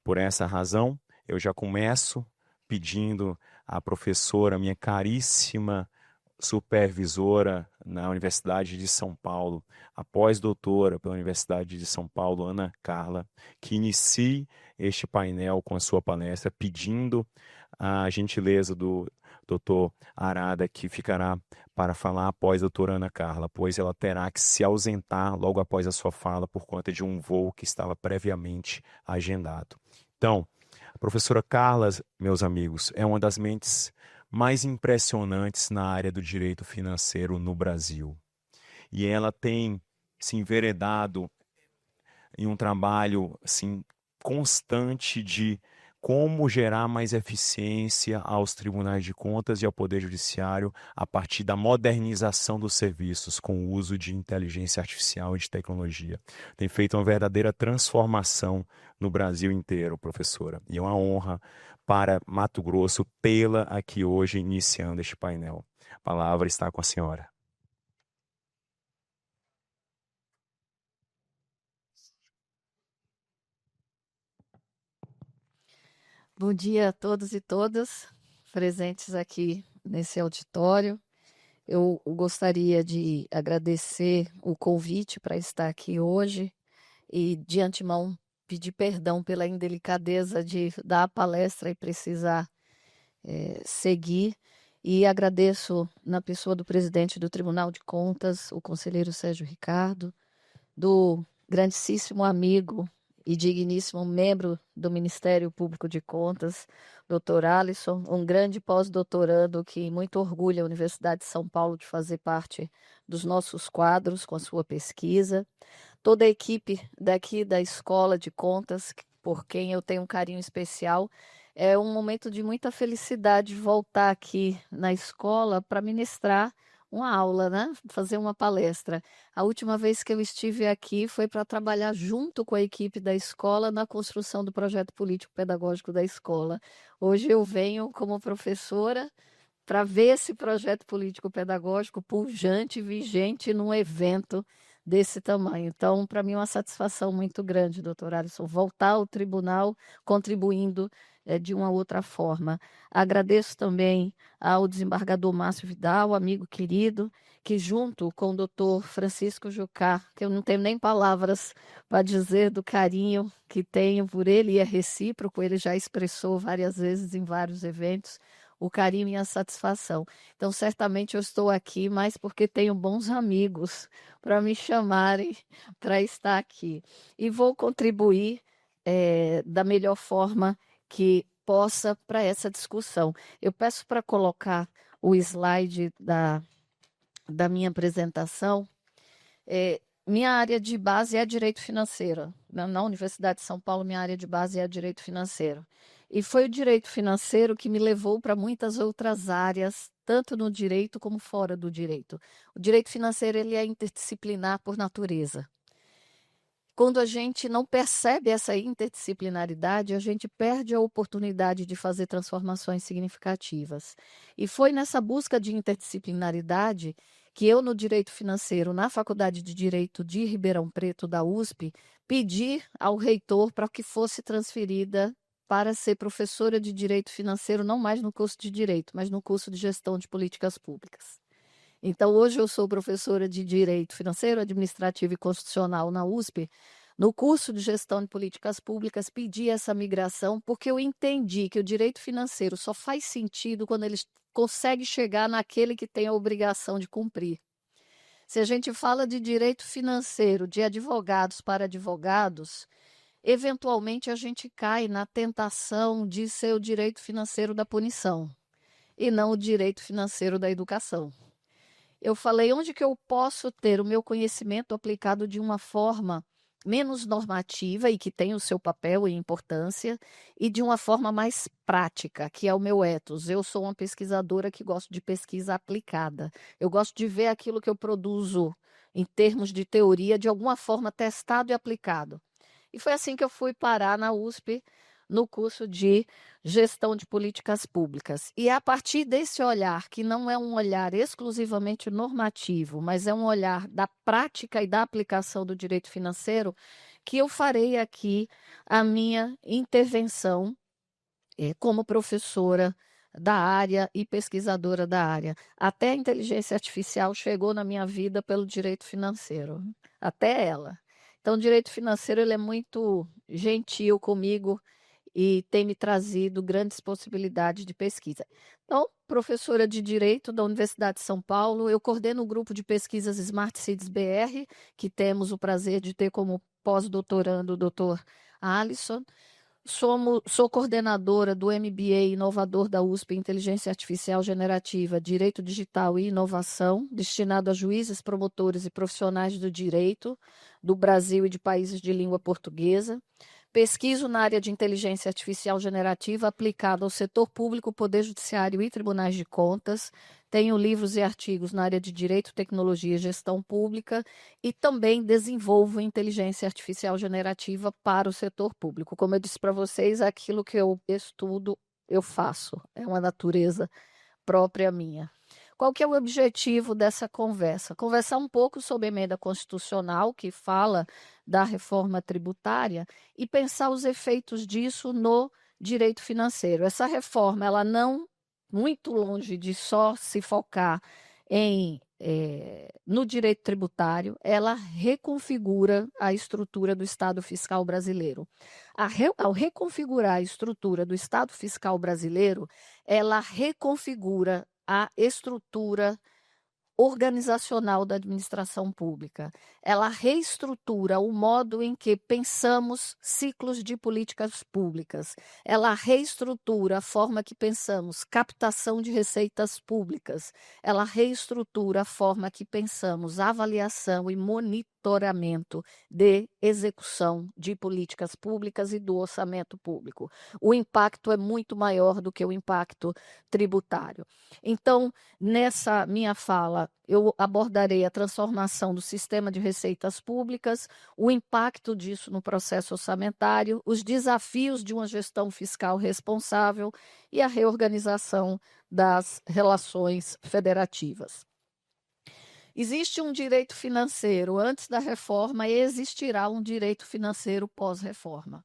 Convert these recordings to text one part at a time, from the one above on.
Por essa razão, eu já começo pedindo à professora, minha caríssima supervisora na Universidade de São Paulo, a pós-doutora pela Universidade de São Paulo, Ana Carla, que inicie este painel com a sua palestra, pedindo a gentileza do doutor Arada, que ficará para falar após a doutora Ana Carla, pois ela terá que se ausentar logo após a sua fala por conta de um voo que estava previamente agendado. Então, a professora Carla, meus amigos, é uma das mentes mais impressionantes na área do direito financeiro no Brasil. E ela tem se enveredado em um trabalho assim, constante de como gerar mais eficiência aos tribunais de contas e ao Poder Judiciário a partir da modernização dos serviços com o uso de inteligência artificial e de tecnologia. Tem feito uma verdadeira transformação no Brasil inteiro, professora. E é uma honra para Mato Grosso tê-la aqui hoje iniciando este painel. A palavra está com a senhora. Bom dia a todos e todas presentes aqui nesse auditório. Eu gostaria de agradecer o convite para estar aqui hoje e, de antemão, pedir perdão pela indelicadeza de dar a palestra e precisar seguir. E agradeço na pessoa do presidente do Tribunal de Contas, o conselheiro Sérgio Ricardo, do grandíssimo amigo e digníssimo membro do Ministério Público de Contas, doutor Alisson, um grande pós-doutorando que muito orgulha a Universidade de São Paulo de fazer parte dos nossos quadros com a sua pesquisa, toda a equipe daqui da Escola de Contas, por quem eu tenho um carinho especial. É um momento de muita felicidade voltar aqui na escola para ministrar uma aula, né? Fazer uma palestra. A última vez que eu estive aqui foi para trabalhar junto com a equipe da escola na construção do projeto político-pedagógico da escola. Hoje eu venho como professora para ver esse projeto político-pedagógico pujante, vigente num evento desse tamanho. Então, para mim é uma satisfação muito grande, doutor Alisson, voltar ao tribunal contribuindo de uma outra forma. Agradeço também ao desembargador Márcio Vidal, amigo querido, que junto com o doutor Francisco Jucá, que eu não tenho nem palavras para dizer do carinho que tenho por ele, e é recíproco, ele já expressou várias vezes em vários eventos, o carinho e a satisfação. Então, certamente eu estou aqui, mas porque tenho bons amigos para me chamarem para estar aqui. E vou contribuir da melhor forma que possa para essa discussão. Eu peço para colocar o slide da minha apresentação. Minha área de base é direito financeiro. Na Universidade de São Paulo, minha área de base é direito financeiro. E foi o direito financeiro que me levou para muitas outras áreas, tanto no direito como fora do direito. O direito financeiro ele é interdisciplinar por natureza. Quando a gente não percebe essa interdisciplinaridade, a gente perde a oportunidade de fazer transformações significativas. E foi nessa busca de interdisciplinaridade que eu, no direito financeiro, na Faculdade de Direito de Ribeirão Preto, da USP, pedi ao reitor para que fosse transferida para ser professora de direito financeiro, não mais no curso de direito, mas no curso de gestão de políticas públicas. Então, hoje eu sou professora de Direito Financeiro, Administrativo e Constitucional na USP. No curso de Gestão de Políticas Públicas, pedi essa migração porque eu entendi que o direito financeiro só faz sentido quando ele consegue chegar naquele que tem a obrigação de cumprir. Se a gente fala de direito financeiro, de advogados para advogados, eventualmente a gente cai na tentação de ser o direito financeiro da punição e não o direito financeiro da educação. Eu falei onde que eu posso ter o meu conhecimento aplicado de uma forma menos normativa e que tem o seu papel e importância, e de uma forma mais prática, que é o meu ethos. Eu sou uma pesquisadora que gosto de pesquisa aplicada. Eu gosto de ver aquilo que eu produzo em termos de teoria, de alguma forma testado e aplicado. E foi assim que eu fui parar na USP, no curso de Gestão de Políticas Públicas. E é a partir desse olhar, que não é um olhar exclusivamente normativo, mas é um olhar da prática e da aplicação do direito financeiro, que eu farei aqui a minha intervenção como professora da área e pesquisadora da área. Até a inteligência artificial chegou na minha vida pelo direito financeiro, até ela. Então, o direito financeiro ele é muito gentil comigo e tem me trazido grandes possibilidades de pesquisa. Então, professora de Direito da Universidade de São Paulo, eu coordeno o grupo de pesquisas Smart Cities BR, que temos o prazer de ter como pós-doutorando o doutor Alisson. Sou coordenadora do MBA Inovador da USP, Inteligência Artificial Generativa, Direito Digital e Inovação, destinado a juízes, promotores e profissionais do direito do Brasil e de países de língua portuguesa. Pesquiso na área de inteligência artificial generativa aplicada ao setor público, poder judiciário e tribunais de contas. Tenho livros e artigos na área de direito, tecnologia e gestão pública e também desenvolvo inteligência artificial generativa para o setor público. Como eu disse para vocês, aquilo que eu estudo, eu faço. É uma natureza própria minha. Qual que é o objetivo dessa conversa? Conversar um pouco sobre a emenda constitucional que fala da reforma tributária e pensar os efeitos disso no direito financeiro. Essa reforma, ela não, muito longe de só se focar no direito tributário, ela reconfigura a estrutura do Estado fiscal brasileiro. Ao reconfigurar a estrutura do Estado fiscal brasileiro, ela reconfigura a estrutura organizacional da administração pública. Ela reestrutura o modo em que pensamos ciclos de políticas públicas. Ela reestrutura a forma que pensamos captação de receitas públicas. Ela reestrutura a forma que pensamos avaliação e monitoramento de execução de políticas públicas e do orçamento público. O impacto é muito maior do que o impacto tributário. Então, nessa minha fala, eu abordarei a transformação do sistema de receitas públicas, o impacto disso no processo orçamentário, os desafios de uma gestão fiscal responsável e a reorganização das relações federativas. Existe um direito financeiro antes da reforma e existirá um direito financeiro pós-reforma.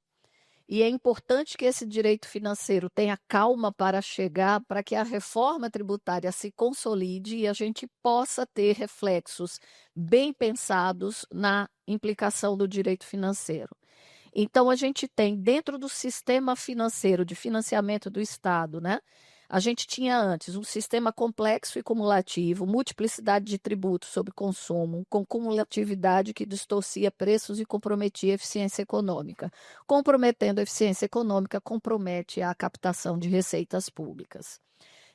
E é importante que esse direito financeiro tenha calma para chegar, para que a reforma tributária se consolide e a gente possa ter reflexos bem pensados na implicação do direito financeiro. Então, a gente tem, dentro do sistema financeiro de financiamento do Estado, né? A gente tinha antes um sistema complexo e cumulativo, multiplicidade de tributos sobre consumo, com cumulatividade que distorcia preços e comprometia a eficiência econômica. Comprometendo a eficiência econômica, compromete a captação de receitas públicas.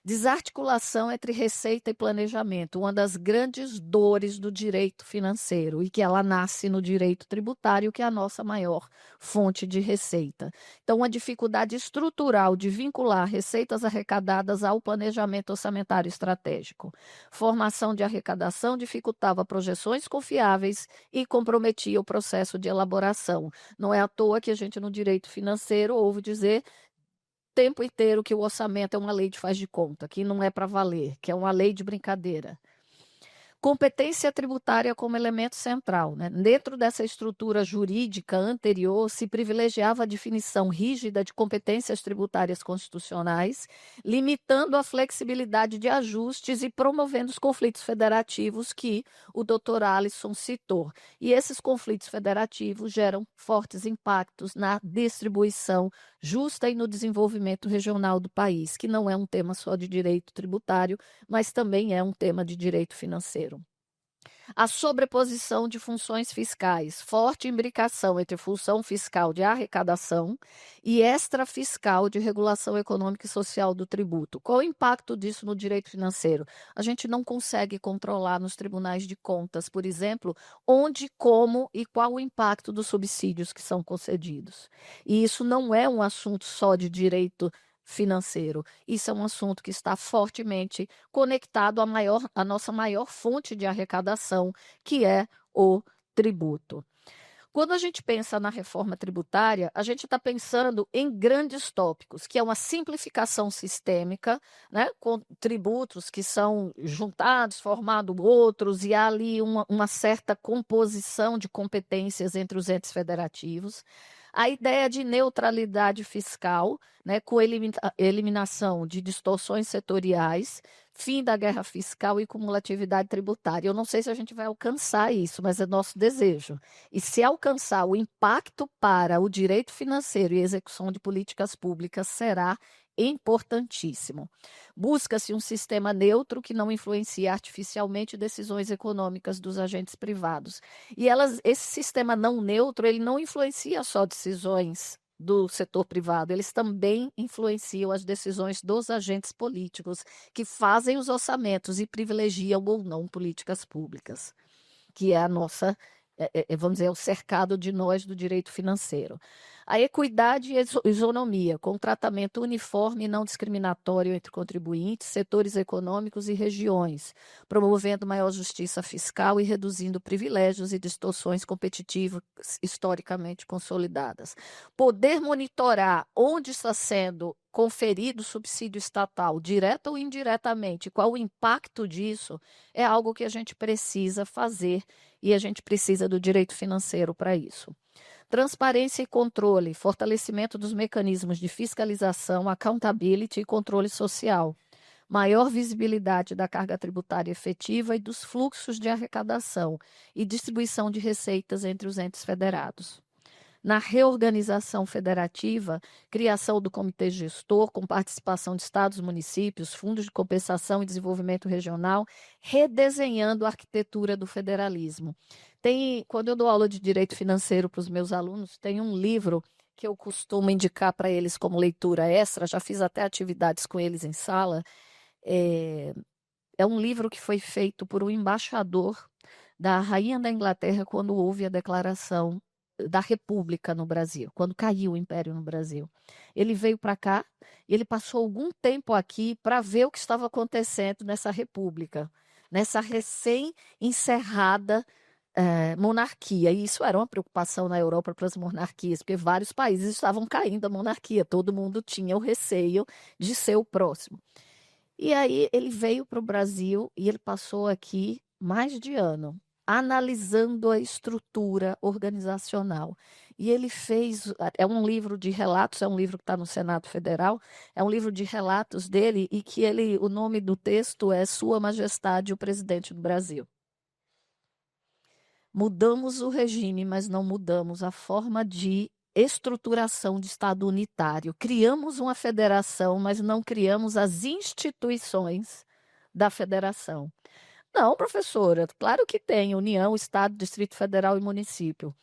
Desarticulação entre receita e planejamento, uma das grandes dores do direito financeiro e que ela nasce no direito tributário, que é a nossa maior fonte de receita. Então, uma dificuldade estrutural de vincular receitas arrecadadas ao planejamento orçamentário estratégico. Formação de arrecadação dificultava projeções confiáveis e comprometia o processo de elaboração. Não é à toa que a gente no direito financeiro ouve dizer tempo inteiro que o orçamento é uma lei de faz de conta, que não é para valer, que é uma lei de brincadeira. Competência tributária como elemento central, né? Dentro dessa estrutura jurídica anterior, se privilegiava a definição rígida de competências tributárias constitucionais, limitando a flexibilidade de ajustes e promovendo os conflitos federativos que o doutor Alisson citou. E esses conflitos federativos geram fortes impactos na distribuição justa e no desenvolvimento regional do país, que não é um tema só de direito tributário, mas também é um tema de direito financeiro. A sobreposição de funções fiscais, forte imbricação entre função fiscal de arrecadação e extrafiscal de regulação econômica e social do tributo. Qual o impacto disso no direito financeiro? A gente não consegue controlar nos tribunais de contas, por exemplo, onde, como e qual o impacto dos subsídios que são concedidos. E isso não é um assunto só de direito financeiro. Isso é um assunto que está fortemente conectado à nossa maior fonte de arrecadação, que é o tributo. Quando a gente pensa na reforma tributária, a gente está pensando em grandes tópicos, que é uma simplificação sistêmica, né, com tributos que são juntados, formando outros, e há ali uma certa composição de competências entre os entes federativos. A ideia de neutralidade fiscal, né, com eliminação de distorções setoriais, fim da guerra fiscal e cumulatividade tributária. Eu não sei se a gente vai alcançar isso, mas é nosso desejo. E se alcançar, o impacto para o direito financeiro e execução de políticas públicas será importantíssimo. Busca-se um sistema neutro que não influencie artificialmente decisões econômicas dos agentes privados. E esse sistema não neutro, ele não influencia só decisões do setor privado, eles também influenciam as decisões dos agentes políticos que fazem os orçamentos e privilegiam ou não políticas públicas, que é a nossa, vamos dizer, o cercado de nós do direito financeiro. A equidade e isonomia, com tratamento uniforme e não discriminatório entre contribuintes, setores econômicos e regiões, promovendo maior justiça fiscal e reduzindo privilégios e distorções competitivas historicamente consolidadas. Poder monitorar onde está sendo conferido subsídio estatal, direta ou indiretamente, qual o impacto disso, é algo que a gente precisa fazer e a gente precisa do direito financeiro para isso. Transparência e controle, fortalecimento dos mecanismos de fiscalização, accountability e controle social. Maior visibilidade da carga tributária efetiva e dos fluxos de arrecadação e distribuição de receitas entre os entes federados. Na reorganização federativa, criação do comitê gestor com participação de estados, municípios, fundos de compensação e desenvolvimento regional, redesenhando a arquitetura do federalismo. Quando eu dou aula de direito financeiro para os meus alunos, tem um livro que eu costumo indicar para eles como leitura extra, já fiz até atividades com eles em sala. É um livro que foi feito por um embaixador da Rainha da Inglaterra quando houve a declaração da República no Brasil, quando caiu o Império no Brasil. Ele veio para cá e ele passou algum tempo aqui para ver o que estava acontecendo nessa República, nessa recém-encerrada monarquia. E isso era uma preocupação na Europa para as monarquias, porque vários países estavam caindo a monarquia, todo mundo tinha o receio de ser o próximo. E aí ele veio para o Brasil e ele passou aqui mais de ano analisando a estrutura organizacional. E ele fez, é um livro de relatos, é um livro que está no Senado Federal, é um livro de relatos dele e que o nome do texto é Sua Majestade o Presidente do Brasil. Mudamos o regime, mas não mudamos a forma de estruturação de Estado unitário. Criamos uma federação, mas não criamos as instituições da federação. Não, professora, claro que tem União, Estado, Distrito Federal e município.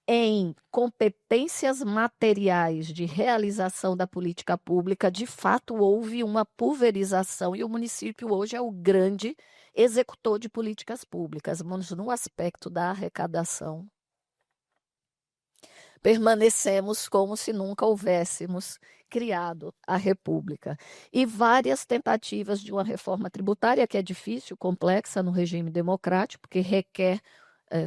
Em competências materiais de realização da política pública, de fato houve uma pulverização e o município hoje é o grande executor de políticas públicas, mas no aspecto da arrecadação. Permanecemos como se nunca houvéssemos criado a República. E várias tentativas de uma reforma tributária, que é difícil, complexa no regime democrático, porque requer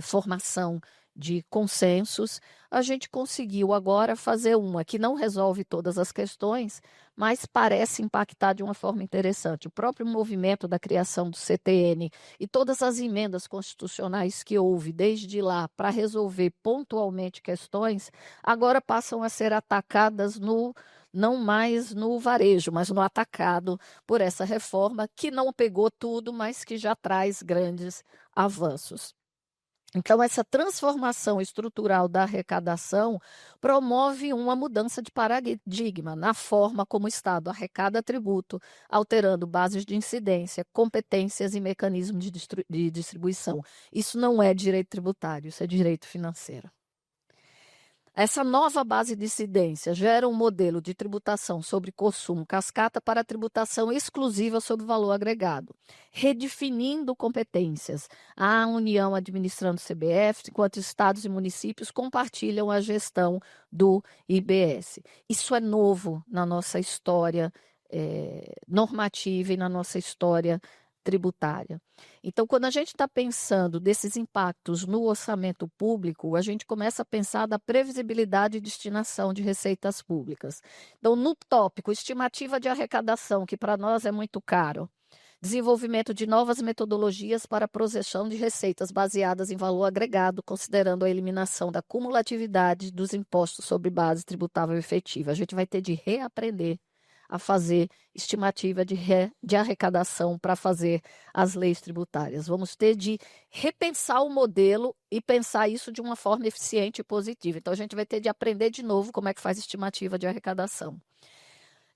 formação de consensos, a gente conseguiu agora fazer uma que não resolve todas as questões, mas parece impactar de uma forma interessante. O próprio movimento da criação do CTN e todas as emendas constitucionais que houve desde lá para resolver pontualmente questões, agora passam a ser atacadas não mais no varejo, mas no atacado por essa reforma que não pegou tudo, mas que já traz grandes avanços. Então, essa transformação estrutural da arrecadação promove uma mudança de paradigma na forma como o Estado arrecada tributo, alterando bases de incidência, competências e mecanismos de distribuição. Isso não é direito tributário, isso é direito financeiro. Essa nova base de incidência gera um modelo de tributação sobre consumo cascata para a tributação exclusiva sobre valor agregado, redefinindo competências. A União administrando o CBF, enquanto estados e municípios compartilham a gestão do IBS. Isso é novo na nossa história normativa e na nossa história tributária. Então, quando a gente está pensando desses impactos no orçamento público, a gente começa a pensar da previsibilidade e destinação de receitas públicas. Então, no tópico, estimativa de arrecadação, que para nós é muito caro, desenvolvimento de novas metodologias para a projeção de receitas baseadas em valor agregado, considerando a eliminação da cumulatividade dos impostos sobre base tributável efetiva. A gente vai ter de reaprender a fazer estimativa de arrecadação para fazer as leis tributárias. Vamos ter de repensar o modelo e pensar isso de uma forma eficiente e positiva. Então, a gente vai ter de aprender de novo como é que faz estimativa de arrecadação.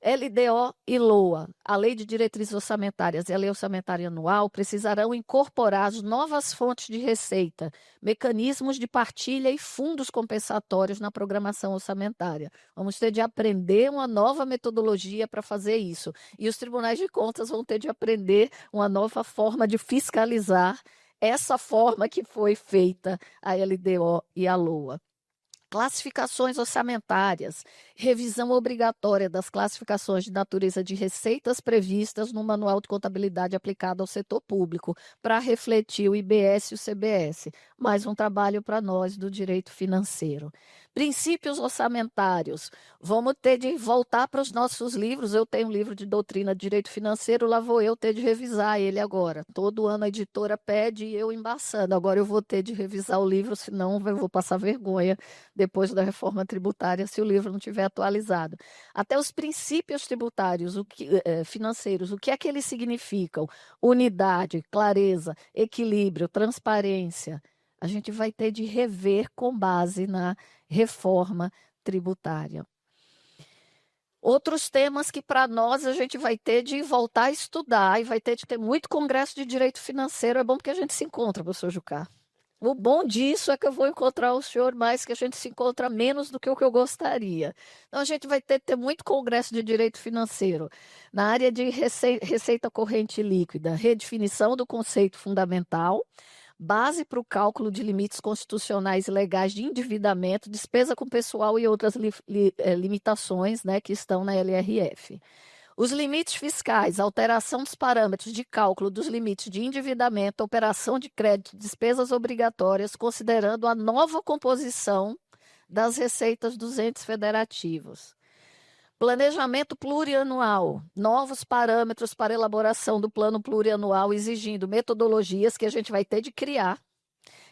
LDO e LOA, a Lei de Diretrizes Orçamentárias e a Lei Orçamentária Anual, precisarão incorporar as novas fontes de receita, mecanismos de partilha e fundos compensatórios na programação orçamentária. Vamos ter de aprender uma nova metodologia para fazer isso. E os tribunais de contas vão ter de aprender uma nova forma de fiscalizar essa forma que foi feita a LDO e a LOA. Classificações orçamentárias, revisão obrigatória das classificações de natureza de receitas previstas no Manual de Contabilidade aplicado ao setor público, para refletir o IBS e o CBS. Mais um trabalho para nós do direito financeiro. Princípios orçamentários. Vamos ter de voltar para os nossos livros. Eu tenho um livro de doutrina de direito financeiro, lá vou eu ter de revisar ele agora. Todo ano a editora pede e eu embaçando. Agora eu vou ter de revisar o livro, senão eu vou passar vergonha depois da reforma tributária, se o livro não estiver atualizado. Até os princípios tributários financeiros, o que é que eles significam? Unidade, clareza, equilíbrio, transparência. A gente vai ter de rever com base na reforma tributária. Outros temas que para nós a gente vai ter de voltar a estudar e vai ter de ter muito congresso de direito financeiro. É bom porque a gente se encontra, professor Jucá. O bom disso é que eu vou encontrar o senhor mais, que a gente se encontra menos do que o que eu gostaria. Então, a gente vai ter muito congresso de direito financeiro. Na área de receita corrente líquida, redefinição do conceito fundamental, base para o cálculo de limites constitucionais e legais de endividamento, despesa com pessoal e outras limitações, né, que estão na LRF. Os limites fiscais, alteração dos parâmetros de cálculo dos limites de endividamento, operação de crédito, despesas obrigatórias, considerando a nova composição das receitas dos entes federativos. Planejamento plurianual, novos parâmetros para elaboração do plano plurianual, exigindo metodologias que a gente vai ter de criar,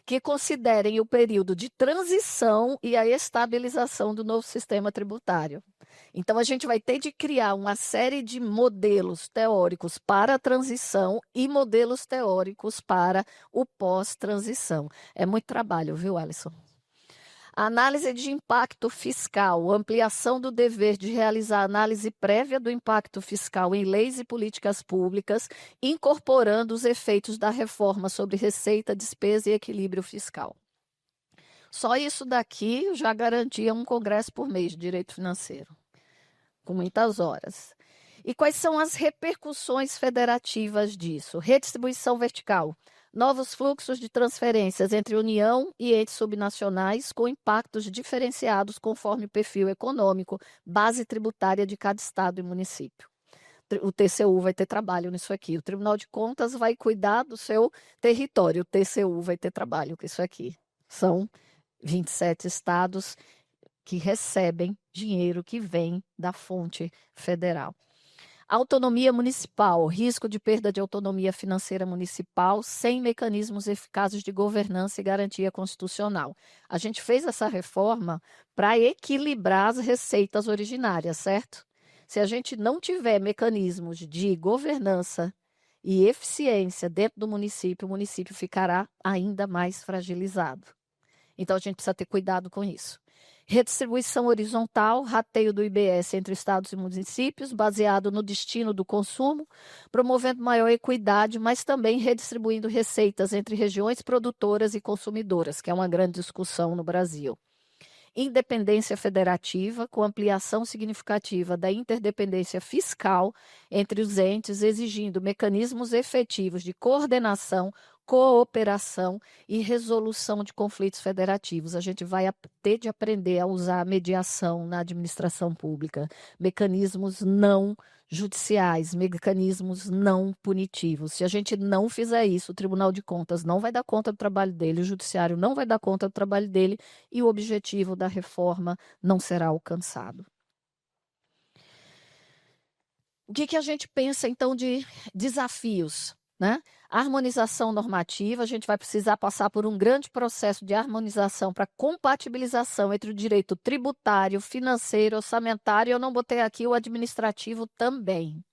que considerem o período de transição e a estabilização do novo sistema tributário. Então, a gente vai ter de criar uma série de modelos teóricos para a transição e modelos teóricos para o pós-transição. É muito trabalho, viu, Alisson? Análise de impacto fiscal, ampliação do dever de realizar análise prévia do impacto fiscal em leis e políticas públicas, incorporando os efeitos da reforma sobre receita, despesa e equilíbrio fiscal. Só isso daqui já garantia um congresso por mês de direito financeiro, com muitas horas. E quais são as repercussões federativas disso? Redistribuição vertical. Novos fluxos de transferências entre União e entes subnacionais com impactos diferenciados conforme o perfil econômico, base tributária de cada estado e município. O TCU vai ter trabalho nisso aqui. O Tribunal de Contas vai cuidar do seu território. O TCU vai ter trabalho com isso aqui. São 27 estados que recebem dinheiro que vem da fonte federal. Autonomia municipal, risco de perda de autonomia financeira municipal sem mecanismos eficazes de governança e garantia constitucional. A gente fez essa reforma para equilibrar as receitas originárias, certo? Se a gente não tiver mecanismos de governança e eficiência dentro do município, o município ficará ainda mais fragilizado. Então, a gente precisa ter cuidado com isso. Redistribuição horizontal, rateio do IBS entre estados e municípios, baseado no destino do consumo, promovendo maior equidade, mas também redistribuindo receitas entre regiões produtoras e consumidoras, que é uma grande discussão no Brasil. Independência federativa, com ampliação significativa da interdependência fiscal entre os entes, exigindo mecanismos efetivos de coordenação, cooperação e resolução de conflitos federativos. A gente vai ter de aprender a usar a mediação na administração pública, mecanismos não judiciais, mecanismos não punitivos. Se a gente não fizer isso, o Tribunal de Contas não vai dar conta do trabalho dele, o Judiciário não vai dar conta do trabalho dele e o objetivo da reforma não será alcançado. O que a gente pensa, então, de desafios, né? A harmonização normativa, a gente vai precisar passar por um grande processo de harmonização para compatibilização entre o direito tributário, financeiro, orçamentário, eu não botei aqui o administrativo também.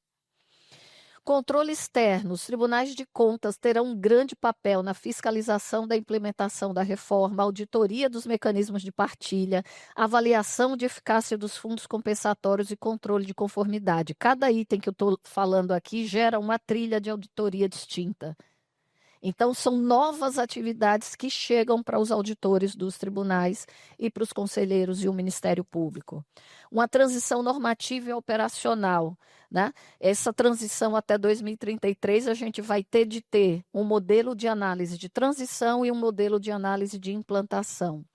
Controle externo, os tribunais de contas terão um grande papel na fiscalização da implementação da reforma, auditoria dos mecanismos de partilha, avaliação de eficácia dos fundos compensatórios e controle de conformidade. Cada item que eu estou falando aqui gera uma trilha de auditoria distinta. Então, são novas atividades que chegam para os auditores dos tribunais e para os conselheiros e o Ministério Público. Uma transição normativa e operacional, né? Essa transição até 2033, a gente vai ter de ter um modelo de análise de transição e um modelo de análise de implantação.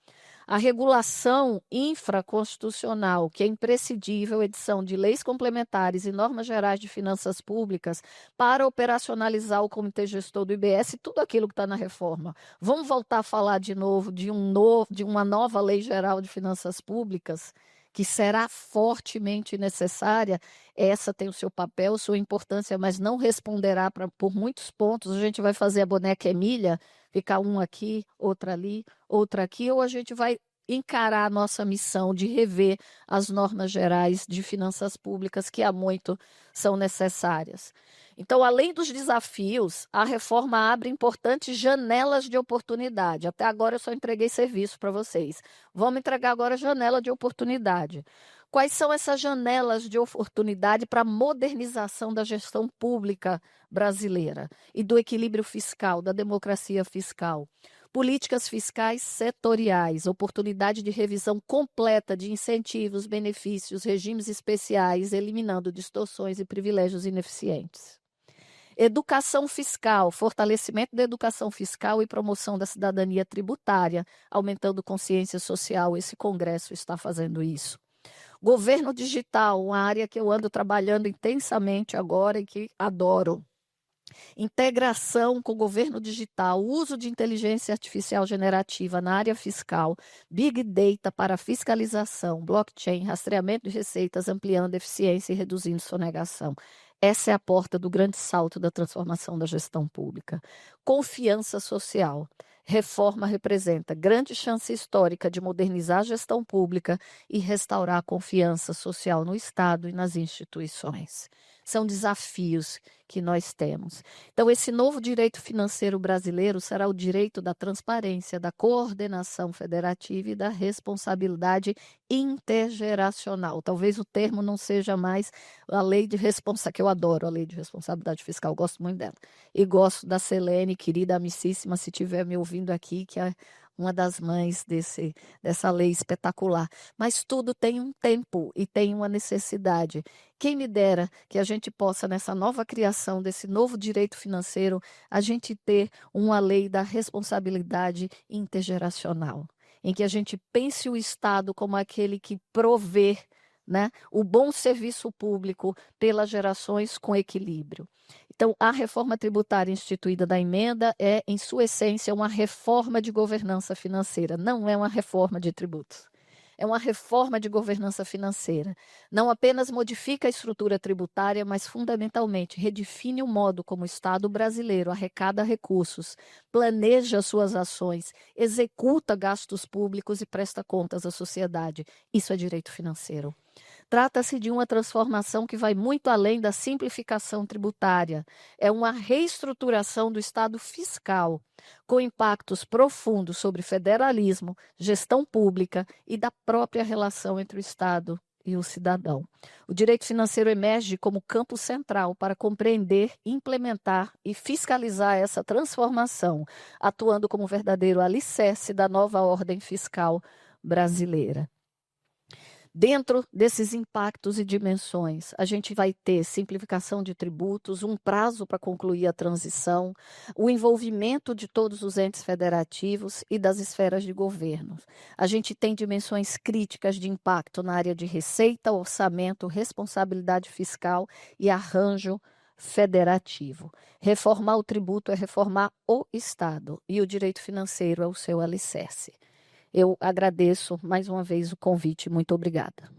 A regulação infraconstitucional, que é imprescindível, edição de leis complementares e normas gerais de finanças públicas para operacionalizar o Comitê Gestor do IBS e tudo aquilo que está na reforma. Vamos voltar a falar de novo de uma nova Lei Geral de Finanças Públicas, que será fortemente necessária. Essa tem o seu papel, sua importância, mas não responderá por muitos pontos. A gente vai fazer a boneca Emília, ficar um aqui, outra ali, outra aqui, ou a gente vai encarar a nossa missão de rever as normas gerais de finanças públicas que há muito são necessárias. Então, além dos desafios, a reforma abre importantes janelas de oportunidade. Até agora eu só entreguei serviço para vocês. Vamos entregar agora a janela de oportunidade. Quais são essas janelas de oportunidade para a modernização da gestão pública brasileira e do equilíbrio fiscal, da democracia fiscal? Políticas fiscais setoriais, oportunidade de revisão completa de incentivos, benefícios, regimes especiais, eliminando distorções e privilégios ineficientes. Educação fiscal, fortalecimento da educação fiscal e promoção da cidadania tributária, aumentando consciência social. Esse Congresso está fazendo isso. Governo digital, uma área que eu ando trabalhando intensamente agora e que adoro. Integração com o governo digital, uso de inteligência artificial generativa na área fiscal, Big Data para fiscalização, blockchain, rastreamento de receitas, ampliando eficiência e reduzindo sonegação. Essa é a porta do grande salto da transformação da gestão pública. Confiança social. Reforma representa grande chance histórica de modernizar a gestão pública e restaurar a confiança social no Estado e nas instituições. São desafios que nós temos. Então, esse novo direito financeiro brasileiro será o direito da transparência, da coordenação federativa e da responsabilidade intergeracional. Talvez o termo não seja mais a lei de responsabilidade, que eu adoro a lei de responsabilidade fiscal, gosto muito dela. E gosto da Selene, querida amicíssima, se estiver me ouvindo aqui, que é uma das mães dessa lei espetacular. Mas tudo tem um tempo e tem uma necessidade. Quem me dera que a gente possa, nessa nova criação desse novo direito financeiro, a gente ter uma lei da responsabilidade intergeracional, em que a gente pense o Estado como aquele que provê, né, o bom serviço público pelas gerações com equilíbrio. Então, a reforma tributária instituída da emenda é, em sua essência, uma reforma de governança financeira, não é uma reforma de tributos. É uma reforma de governança financeira. Não apenas modifica a estrutura tributária, mas, fundamentalmente, redefine o modo como o Estado brasileiro arrecada recursos, planeja suas ações, executa gastos públicos e presta contas à sociedade. Isso é direito financeiro. Trata-se de uma transformação que vai muito além da simplificação tributária. É uma reestruturação do Estado fiscal, com impactos profundos sobre federalismo, gestão pública e da própria relação entre o Estado e o cidadão. O direito financeiro emerge como campo central para compreender, implementar e fiscalizar essa transformação, atuando como verdadeiro alicerce da nova ordem fiscal brasileira. Dentro desses impactos e dimensões, a gente vai ter simplificação de tributos, um prazo para concluir a transição, o envolvimento de todos os entes federativos e das esferas de governo. A gente tem dimensões críticas de impacto na área de receita, orçamento, responsabilidade fiscal e arranjo federativo. Reformar o tributo é reformar o Estado e o direito financeiro é o seu alicerce. Eu agradeço mais uma vez o convite. Muito obrigada.